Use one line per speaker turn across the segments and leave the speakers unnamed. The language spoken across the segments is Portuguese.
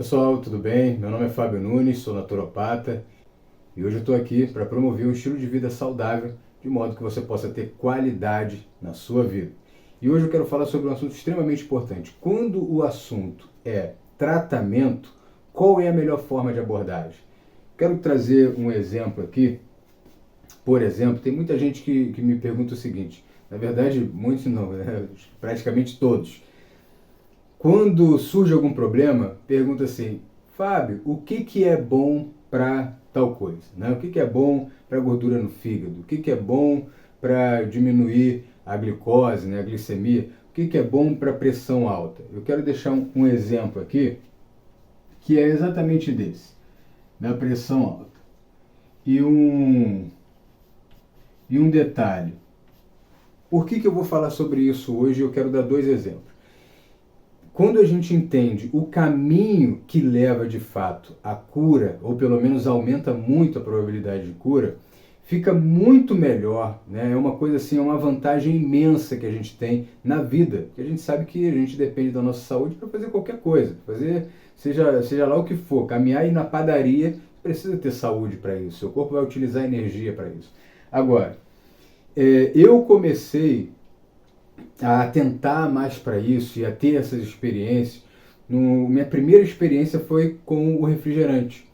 Pessoal, tudo bem? Meu nome é Fábio Nunes, sou naturopata e hoje eu estou aqui para promover um estilo de vida saudável de modo que você possa ter qualidade na sua vida. E hoje eu quero falar sobre um assunto extremamente importante. Quando o assunto é tratamento, qual é a melhor forma de abordagem? Quero trazer um exemplo aqui. Por exemplo, tem muita gente que me pergunta o seguinte, na verdade, muitos não, né? Praticamente todos. Quando surge algum problema, pergunta assim, Fábio, o que é bom para tal coisa? Né? O que é bom para gordura no fígado? O que é bom para diminuir a glicose, né, a glicemia? O que é bom para pressão alta? Eu quero deixar um exemplo aqui que é exatamente desse, da pressão alta. E um detalhe, por que eu vou falar sobre isso hoje? Eu quero dar dois exemplos. Quando a gente entende o caminho que leva de fato à cura, ou pelo menos aumenta muito a probabilidade de cura, fica muito melhor, né? É uma coisa assim, é uma vantagem imensa que a gente tem na vida, porque a gente sabe que a gente depende da nossa saúde para fazer qualquer coisa, fazer seja lá o que for, caminhar e ir na padaria, precisa ter saúde para isso, seu corpo vai utilizar energia para isso. Agora, eu comecei a atentar mais para isso e a ter essas experiências. Minha primeira experiência foi com o refrigerante.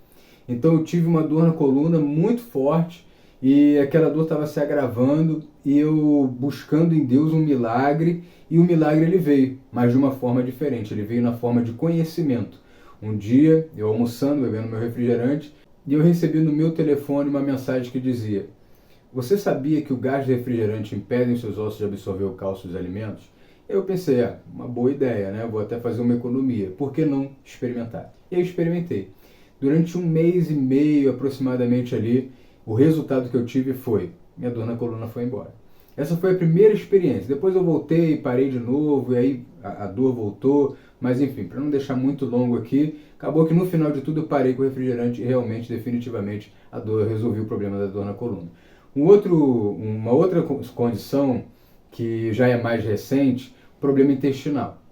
Então eu tive uma dor na coluna muito forte e aquela dor estava se agravando e eu buscando em Deus um milagre e o milagre ele veio, mas de uma forma diferente, ele veio na forma de conhecimento. Um dia, eu almoçando, bebendo meu refrigerante, e eu recebi no meu telefone uma mensagem que dizia: você sabia que o gás de refrigerante impede os seus ossos de absorver o cálcio dos alimentos? Eu pensei, uma boa ideia, né? Vou até fazer uma economia. Por que não experimentar? E aí experimentei. Durante 1 mês e meio aproximadamente ali, o resultado que eu tive foi, minha dor na coluna foi embora. Essa foi a primeira experiência. Depois eu voltei, parei de novo, e aí a dor voltou. Mas enfim, para não deixar muito longo aqui, acabou que no final de tudo eu parei com o refrigerante e realmente, definitivamente, eu resolvi o problema da dor na coluna. Uma outra condição que já é mais recente, problema intestinal.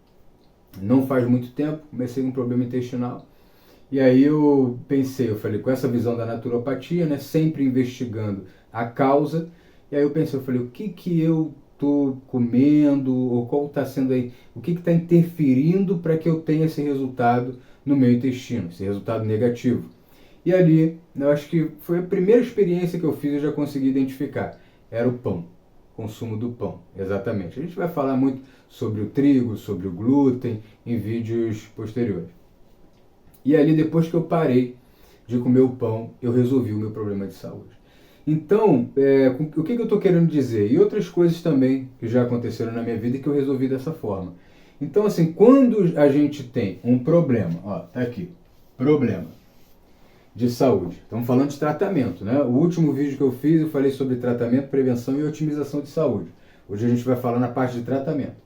Não faz muito tempo, comecei com um problema intestinal. E aí eu falei, com essa visão da naturopatia, né, sempre investigando a causa, e aí eu falei, o que eu estou comendo, ou qual está sendo aí, o que está interferindo para que eu tenha esse resultado no meu intestino, esse resultado negativo. E ali, eu acho que foi a primeira experiência que eu fiz e já consegui identificar. Era o pão, consumo do pão, exatamente. A gente vai falar muito sobre o trigo, sobre o glúten, em vídeos posteriores. E ali, depois que eu parei de comer o pão, eu resolvi o meu problema de saúde. Então, o que eu estou querendo dizer? E outras coisas também que já aconteceram na minha vida e que eu resolvi dessa forma. Então, assim, quando a gente tem um problema, tá aqui, problema de saúde. Estamos falando de tratamento, né? O último vídeo que eu fiz eu falei sobre tratamento, prevenção e otimização de saúde. Hoje a gente vai falar na parte de tratamento.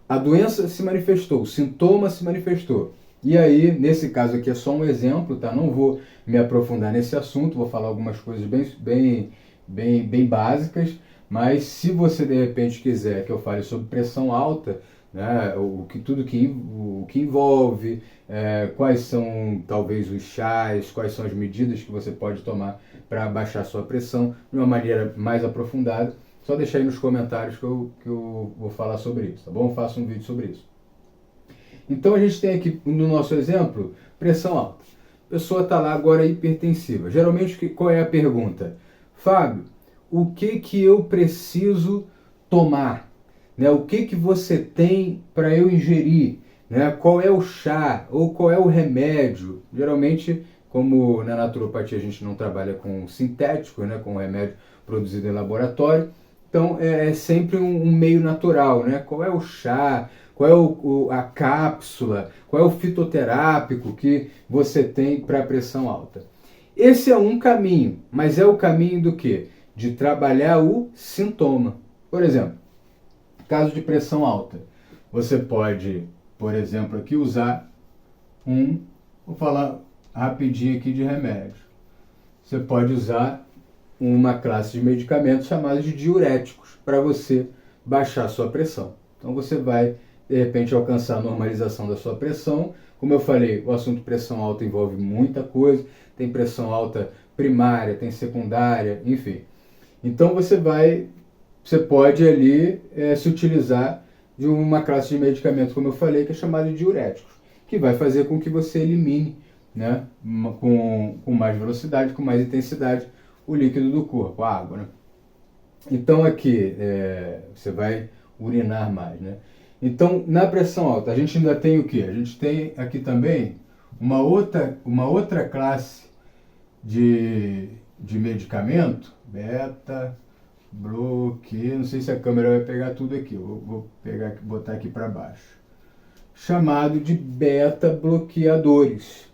A doença se manifestou, o sintoma se manifestou. E aí, nesse caso aqui é só um exemplo, tá? Não vou me aprofundar nesse assunto, vou falar algumas coisas bem básicas, mas se você de repente quiser que eu fale sobre pressão alta, né, tudo o que envolve, quais são talvez os chás, quais são as medidas que você pode tomar para baixar sua pressão de uma maneira mais aprofundada, só deixa aí nos comentários que eu vou falar sobre isso, tá bom? Eu faço um vídeo sobre isso. Então a gente tem aqui no nosso exemplo, pressão alta. A pessoa está lá agora hipertensiva. Geralmente qual é a pergunta? Fábio, o que eu preciso tomar? Né? O que você tem para eu ingerir? Né? Qual é o chá ou qual é o remédio? Geralmente, como na naturopatia a gente não trabalha com sintético, né? Com remédio produzido em laboratório, então é sempre um meio natural. Né? Qual é o chá? Qual é a cápsula? Qual é o fitoterápico que você tem para pressão alta? Esse é um caminho, mas é o caminho do quê? De trabalhar o sintoma. Por exemplo, caso de pressão alta, você pode, por exemplo, aqui usar vou falar rapidinho aqui de remédio. Você pode usar uma classe de medicamentos chamados de diuréticos para você baixar a sua pressão. Então você vai de repente, alcançar a normalização da sua pressão. Como eu falei, o assunto pressão alta envolve muita coisa. Tem pressão alta primária, tem secundária, enfim. Então você pode ali se utilizar de uma classe de medicamento, como eu falei, que é chamada de diuréticos, que vai fazer com que você elimine, né, com mais velocidade, com mais intensidade, o líquido do corpo, a água, né? Então aqui, você vai urinar mais, né? Então, na pressão alta, a gente ainda tem o quê? A gente tem aqui também uma outra classe de medicamento, beta, bloqueio, não sei se a câmera vai pegar tudo aqui, eu vou botar aqui para baixo, chamado de beta-bloqueadores.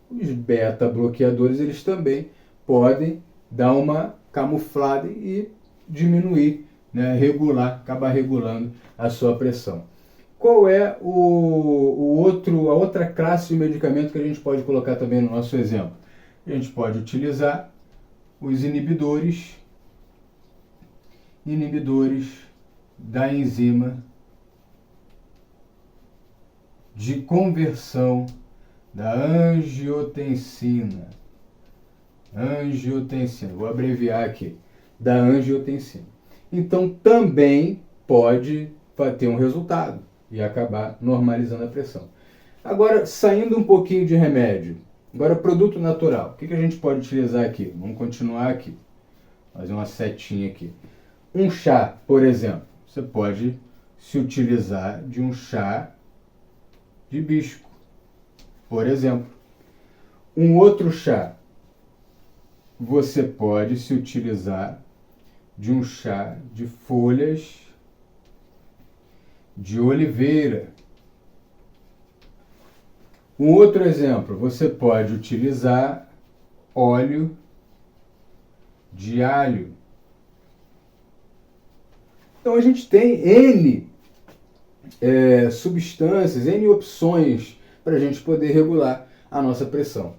Os beta-bloqueadores, eles também podem dar uma camuflada e diminuir, né, acabar regulando a sua pressão. Qual é a outra classe de medicamento que a gente pode colocar também no nosso exemplo? A gente pode utilizar os inibidores da enzima de conversão da angiotensina. Vou abreviar aqui, da angiotensina. Então também pode ter um resultado e acabar normalizando a pressão. Agora, saindo um pouquinho de remédio, agora produto natural, o que a gente pode utilizar aqui? Vamos continuar aqui, fazer uma setinha aqui. Um chá, por exemplo, você pode se utilizar de um chá de hibisco, por exemplo. Um outro chá, você pode se utilizar de um chá de folhas de oliveira. Um outro exemplo, você pode utilizar óleo de alho. Então a gente tem N substâncias, N opções para a gente poder regular a nossa pressão.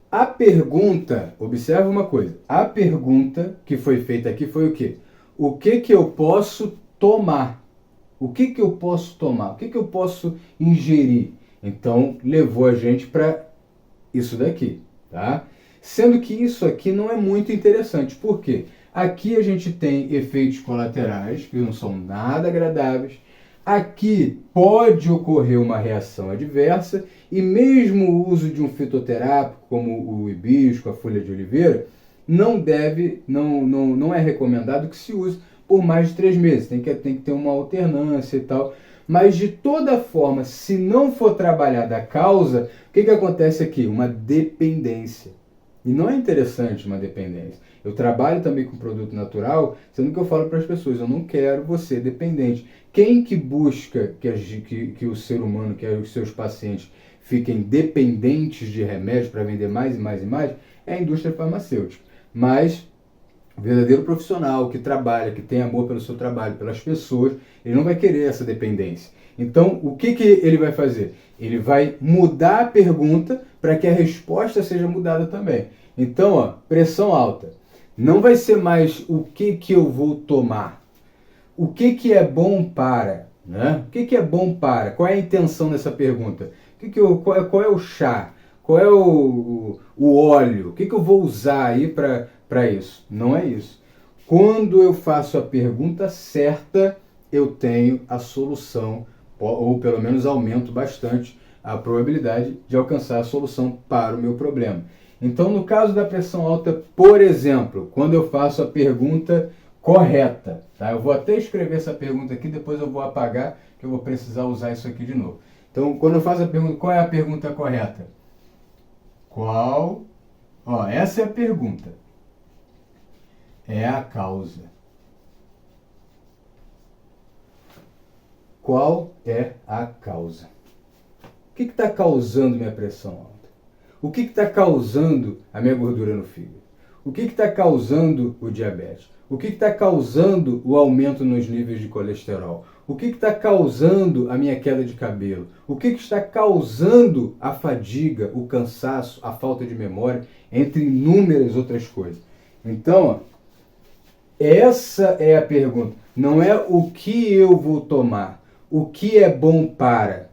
A pergunta, observa uma coisa, a pergunta que foi feita aqui foi o quê? O que eu posso tomar? O que eu posso tomar? O que eu posso ingerir? Então, levou a gente para isso daqui, tá? Sendo que isso aqui não é muito interessante. Por quê? Aqui a gente tem efeitos colaterais que não são nada agradáveis. Aqui pode ocorrer uma reação adversa e mesmo o uso de um fitoterápico, como o hibisco, a folha de oliveira, não é recomendado que se use por mais de 3 meses. Tem que ter uma alternância e tal. Mas de toda forma, se não for trabalhada a causa, o que acontece aqui? Uma dependência. E não é interessante uma dependência. Eu trabalho também com produto natural, sendo que eu falo para as pessoas, eu não quero você dependente. Quem que busca que o ser humano, que os seus pacientes fiquem dependentes de remédios para vender mais e mais e mais, é a indústria farmacêutica. Mas o verdadeiro profissional que trabalha, que tem amor pelo seu trabalho, pelas pessoas, ele não vai querer essa dependência. Então, o que ele vai fazer? Ele vai mudar a pergunta para que a resposta seja mudada também. Então, ó, pressão alta. Não vai ser mais o que eu vou tomar. O que é bom para? Né? O que é bom para? Qual é a intenção dessa pergunta? Qual é o chá? Qual é o óleo? O que eu vou usar aí para isso? Não é isso. Quando eu faço a pergunta certa, eu tenho a solução, ou pelo menos aumento bastante a probabilidade de alcançar a solução para o meu problema. Então, no caso da pressão alta, por exemplo, quando eu faço a pergunta correta, tá? Eu vou até escrever essa pergunta aqui, depois eu vou apagar, que eu vou precisar usar isso aqui de novo. Então, quando eu faço a pergunta, qual é a pergunta correta? Essa é a pergunta. É a causa. Qual é a causa? O que está causando minha pressão alta? O que está causando a minha gordura no fígado? O que está causando o diabetes? O que está causando o aumento nos níveis de colesterol? O que está causando a minha queda de cabelo? O que está causando a fadiga, o cansaço, a falta de memória, entre inúmeras outras coisas? Então, essa é a pergunta. Não é o que eu vou tomar. o que é bom para.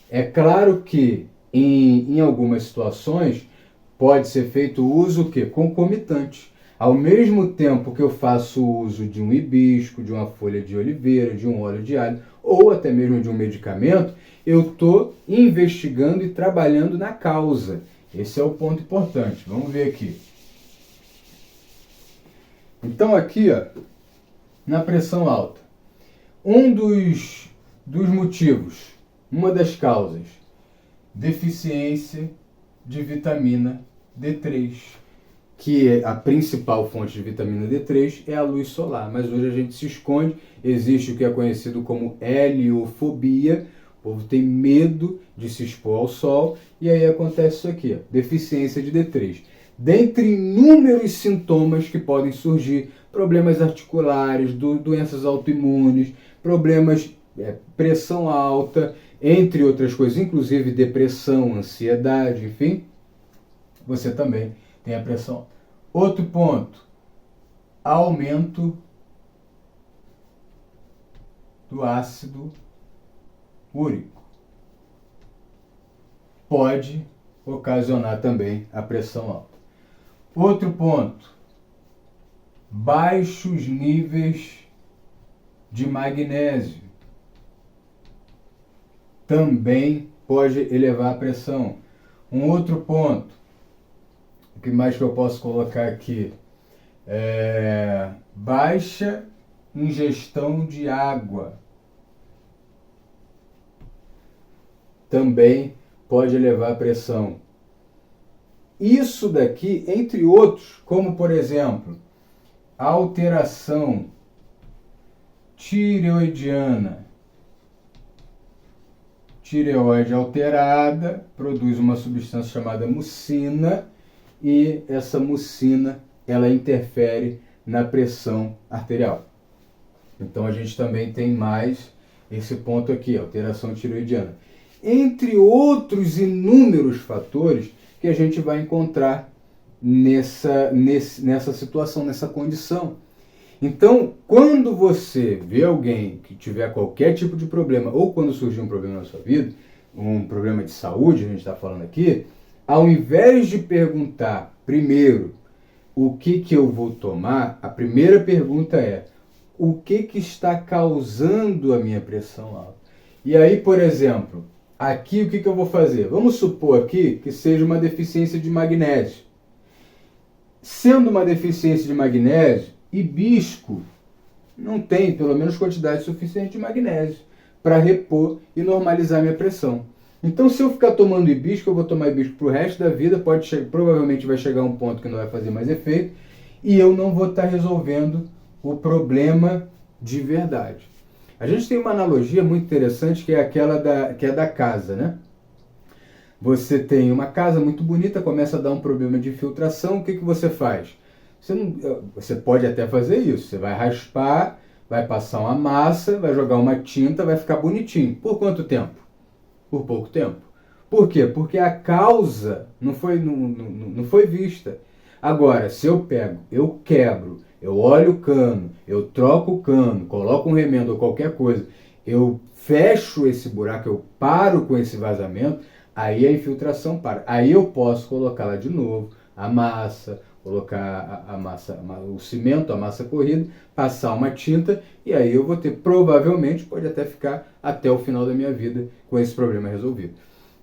É claro que em algumas situações pode ser feito uso o quê? Concomitante. Ao mesmo tempo que eu faço uso de um hibisco, de uma folha de oliveira, de um óleo de alho, ou até mesmo de um medicamento, eu estou investigando e trabalhando na causa. Esse é o ponto importante. Vamos ver aqui. Então aqui, ó, na pressão alta, um dos motivos, uma das causas, deficiência de vitamina D3, que é a principal fonte de vitamina D3 é a luz solar, mas hoje a gente se esconde, existe o que é conhecido como heliofobia, o povo tem medo de se expor ao sol, e aí acontece isso aqui, ó, deficiência de D3. Dentre inúmeros sintomas que podem surgir, problemas articulares, doenças autoimunes, problemas, pressão alta, entre outras coisas, inclusive depressão, ansiedade, enfim, você também tem a pressão. Outro ponto, aumento do ácido úrico. Pode ocasionar também a pressão alta. Outro ponto, baixos níveis de magnésio. Também pode elevar a pressão. Um outro ponto, o que mais que eu posso colocar aqui? Baixa ingestão de água. Também pode elevar a pressão. Isso daqui, entre outros, como por exemplo, alteração tireoidiana. Tireoide alterada produz uma substância chamada mucina e essa mucina ela interfere na pressão arterial. Então a gente também tem mais esse ponto aqui, alteração tireoidiana. Entre outros inúmeros fatores que a gente vai encontrar nessa situação, nessa condição. Então, quando você vê alguém que tiver qualquer tipo de problema, ou quando surgir um problema na sua vida, um problema de saúde, a gente está falando aqui, ao invés de perguntar primeiro o que eu vou tomar, a primeira pergunta é o que está causando a minha pressão alta? E aí, por exemplo, aqui o que eu vou fazer? Vamos supor aqui que seja uma deficiência de magnésio. Sendo uma deficiência de magnésio, hibisco não tem, pelo menos, quantidade suficiente de magnésio para repor e normalizar minha pressão. Então, se eu ficar tomando hibisco, eu vou tomar hibisco para o resto da vida, provavelmente vai chegar um ponto que não vai fazer mais efeito, e eu não vou estar resolvendo o problema de verdade. A gente tem uma analogia muito interessante, que é aquela que é da casa, né? Você tem uma casa muito bonita, começa a dar um problema de infiltração, o que você faz? Você pode até fazer isso, você vai raspar, vai passar uma massa, vai jogar uma tinta, vai ficar bonitinho. Por quanto tempo? Por pouco tempo. Por quê? Porque a causa não foi vista. Agora, se eu pego, eu quebro, eu olho o cano, eu troco o cano, coloco um remendo ou qualquer coisa, eu fecho esse buraco, eu paro com esse vazamento, aí a infiltração para. Aí eu posso colocá-la de novo, a massa, colocar o cimento, a massa corrida, passar uma tinta, e aí eu vou ter, provavelmente, pode até ficar até o final da minha vida com esse problema resolvido.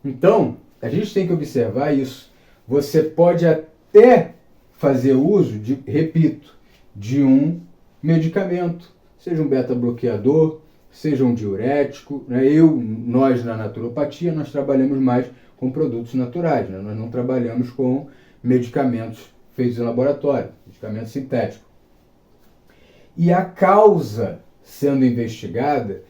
Então, a gente tem que observar isso. Você pode até fazer uso, repito, de um medicamento, seja um beta-bloqueador, seja um diurético, né? Nós na naturopatia, nós trabalhamos mais com produtos naturais, né? Nós não trabalhamos com medicamentos feitos em laboratório, medicamento sintético. E a causa sendo investigada,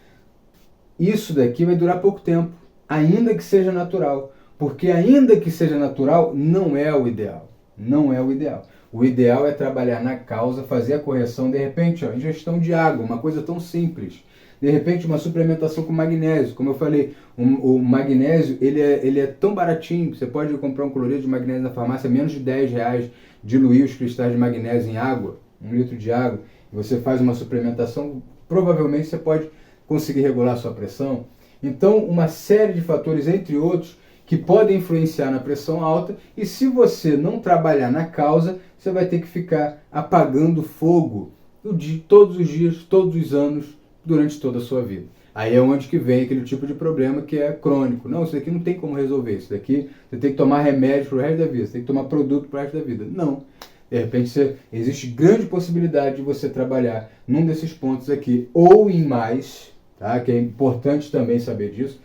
isso daqui vai durar pouco tempo, ainda que seja natural. Porque ainda que seja natural, não é o ideal. Não é o ideal. O ideal é trabalhar na causa, fazer a correção, de repente, ingestão de água, uma coisa tão simples. De repente, uma suplementação com magnésio. Como eu falei, o magnésio ele é tão baratinho, você pode comprar um cloreto de magnésio na farmácia, menos de R$10, diluir os cristais de magnésio em água, 1 litro de água, e você faz uma suplementação, provavelmente você pode conseguir regular a sua pressão. Então, uma série de fatores, entre outros, que podem influenciar na pressão alta, e se você não trabalhar na causa, você vai ter que ficar apagando fogo todos os dias, todos os anos, durante toda a sua vida. Aí é onde que vem aquele tipo de problema que é crônico. Não, isso daqui não tem como resolver. Isso daqui você tem que tomar remédio pro resto da vida, você tem que tomar produto pro resto da vida. Não. De repente existe grande possibilidade de você trabalhar num desses pontos aqui, ou em mais, tá? Que é importante também saber disso.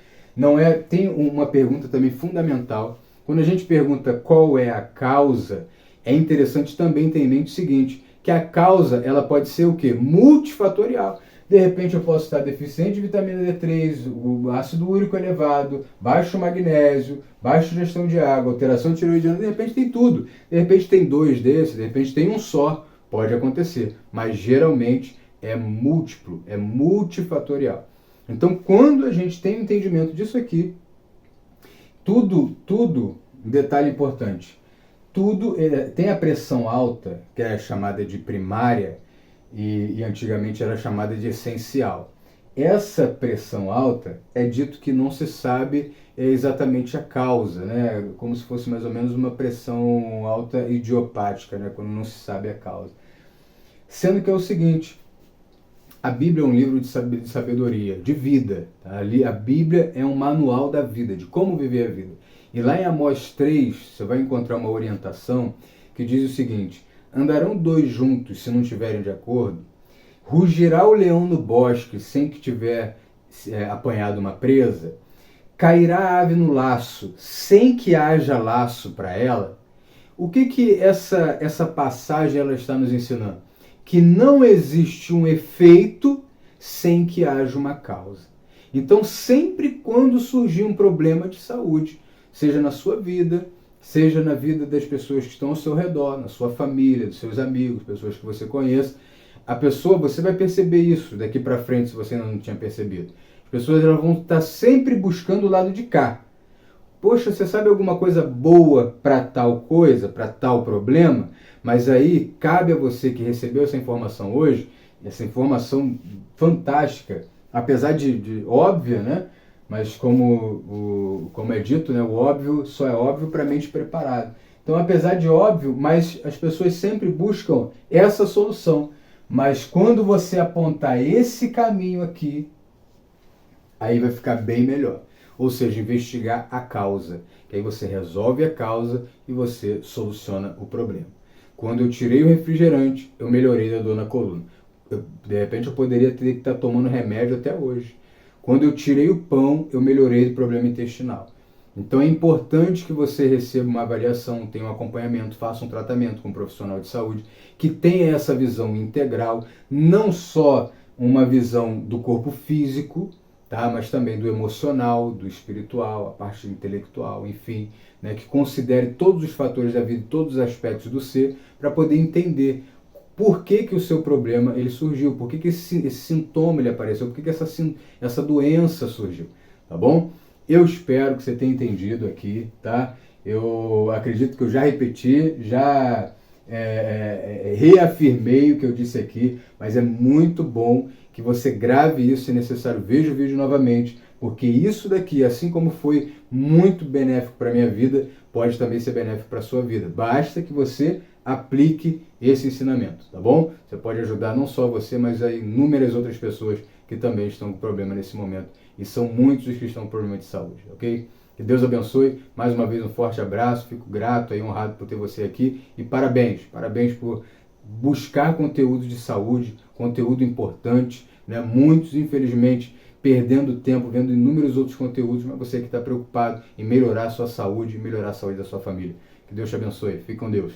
Tem uma pergunta também fundamental. Quando a gente pergunta qual é a causa, é interessante também ter em mente o seguinte, que a causa ela pode ser o quê? Multifatorial. De repente eu posso estar deficiente de vitamina D3, o ácido úrico elevado, baixo magnésio, baixa ingestão de água, alteração tireoidiana, de repente tem tudo. De repente tem 2 desses, de repente tem um só, pode acontecer. Mas geralmente é múltiplo, é multifatorial. Então quando a gente tem entendimento disso aqui, tudo, um detalhe importante, tudo tem a pressão alta, que é chamada de primária, e antigamente era chamada de essencial. Essa pressão alta é dito que não se sabe exatamente a causa, né? Como se fosse mais ou menos uma pressão alta idiopática, né? Quando não se sabe a causa. Sendo que é o seguinte, a Bíblia é um livro de sabedoria, de vida. Tá? Ali, a Bíblia é um manual da vida, de como viver a vida. E lá em Amós 3, você vai encontrar uma orientação que diz o seguinte: andarão 2 juntos se não estiverem de acordo? Rugirá o leão no bosque sem que tiver apanhado uma presa? Cairá a ave no laço sem que haja laço para ela? O que essa passagem ela está nos ensinando? Que não existe um efeito sem que haja uma causa. Então, sempre quando surgir um problema de saúde, seja na sua vida, seja na vida das pessoas que estão ao seu redor, na sua família, dos seus amigos, pessoas que você conheça, você vai perceber isso daqui para frente se você ainda não tinha percebido. As pessoas elas vão estar sempre buscando o lado de cá. Poxa, você sabe alguma coisa boa para tal coisa, para tal problema? Mas aí cabe a você que recebeu essa informação hoje, essa informação fantástica, apesar de óbvia, né? Mas como é dito, né, o óbvio só é óbvio para a mente preparada. Então, apesar de óbvio, mas as pessoas sempre buscam essa solução. Mas quando você apontar esse caminho aqui, aí vai ficar bem melhor. Ou seja, investigar a causa. Que aí você resolve a causa e você soluciona o problema. Quando eu tirei o refrigerante, eu melhorei da dor na coluna. De repente eu poderia ter que estar tomando remédio até hoje. Quando eu tirei o pão, eu melhorei do problema intestinal. Então é importante que você receba uma avaliação, tenha um acompanhamento, faça um tratamento com um profissional de saúde que tenha essa visão integral, não só uma visão do corpo físico, tá? Mas também do emocional, do espiritual, a parte intelectual, enfim, né? Que considere todos os fatores da vida, todos os aspectos do ser, para poder entender por que o seu problema ele surgiu, por que esse sintoma ele apareceu, por que essa doença surgiu, tá bom? Eu espero que você tenha entendido aqui, tá? Eu acredito que eu já repeti, já reafirmei o que eu disse aqui, mas é muito bom que você grave isso, se necessário, veja o vídeo novamente, porque isso daqui, assim como foi muito benéfico para a minha vida, pode também ser benéfico para a sua vida. Basta que você aplique esse ensinamento, tá bom? Você pode ajudar não só você, mas aí inúmeras outras pessoas que também estão com problema nesse momento. E são muitos os que estão com problema de saúde, ok? Que Deus abençoe. Mais uma vez um forte abraço. Fico grato e honrado por ter você aqui. E parabéns por buscar conteúdo de saúde, conteúdo importante, né? Muitos, infelizmente, perdendo tempo, vendo inúmeros outros conteúdos, mas você que está preocupado em melhorar a sua saúde e melhorar a saúde da sua família. Que Deus te abençoe. Fique com Deus.